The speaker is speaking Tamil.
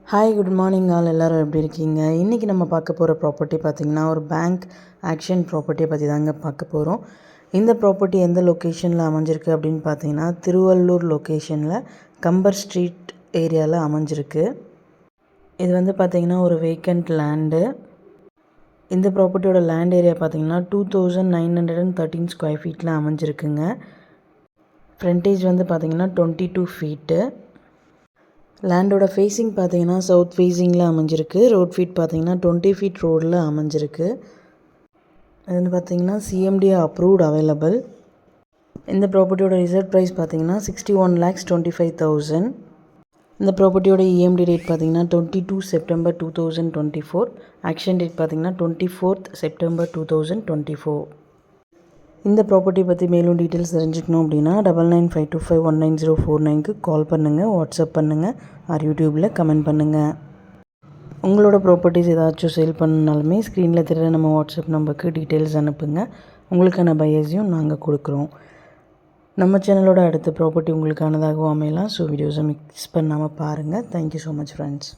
ஹாய் குட் மார்னிங் எல்லோரும் எப்படி இருக்கீங்க? இன்றைக்கி நம்ம பார்க்க போகிற ப்ராப்பர்ட்டி பார்த்திங்கன்னா ஒரு பேங்க் ஆக்ஷன் ப்ராப்பர்ட்டியை பற்றி தாங்க பார்க்க போகிறோம். இந்த ப்ராப்பர்ட்டி எந்த லொக்கேஷனில் அமைஞ்சிருக்கு அப்படின்னு பார்த்தீங்கன்னா திருவள்ளூர் லொக்கேஷனில் கம்பர் ஸ்ட்ரீட் ஏரியாவில் அமைஞ்சிருக்கு. இது வந்து பார்த்திங்கன்னா ஒரு வேக்கண்ட் லேண்டு. இந்த ப்ராப்பர்ட்டியோட லேண்ட் ஏரியா பார்த்திங்கன்னா 2913 ஸ்கொயர் ஃபீட்டில் அமைஞ்சிருக்குங்க. ஃப்ரண்டேஜ் வந்து பார்த்திங்கன்னா 22 ஃபீட்டு. லேண்டோட ஃபேஸிங் பார்த்தீங்கன்னா சவுத் ஃபேஸிங்கில் அமைஞ்சிருக்கு. ரோட் ஃபீட் பார்த்தீங்கன்னா 20 ஃபீட் ரோடில் அமைஞ்சிருக்கு. இது வந்து பார்த்திங்கன்னா சிஎம்டி அப்ரூவ்ட் அவைலபிள். இந்த ப்ராப்பர்ட்டியோட ரிசர்வ் ப்ரைஸ் பார்த்தீங்கன்னா 61,25,000. இந்த ப்ராப்பர்ட்டியோட இஎம்டி டேட் பார்த்தீங்கன்னா 22 செப்டம்பர் 2024. ஆக்ஷன் டேட் பார்த்தீங்கன்னா 24th செப்டம்பர் 2024. இந்த ப்ராப்பர்ட்டி பற்றி மேலும் டீட்டெயில்ஸ் தெரிஞ்சுக்கணும் அப்படின்னா 9952519049க்கு கால் பண்ணுங்கள், வாட்ஸ்அப் பண்ணுங்கள், ஆர் யூடியூப்பில் கமெண்ட் பண்ணுங்கள். உங்களோட ப்ராப்பர்ட்டிஸ் ஏதாச்சும் சேல் பண்ணனாலுமே ஸ்க்ரீனில் தெரிகிற நம்ம வாட்ஸ்அப் நம்பருக்கு டீட்டெயில்ஸ் அனுப்புங்க. உங்களுக்கான பையர்ஸையும் நாங்கள் கொடுக்குறோம். நம்ம சேனலோட அடுத்த ப்ராப்பர்ட்டி உங்களுக்கானதாகவும் அமையலாம். ஸோ வீடியோஸை மிஸ் பண்ணாமல் பாருங்கள். Thank you so much friends.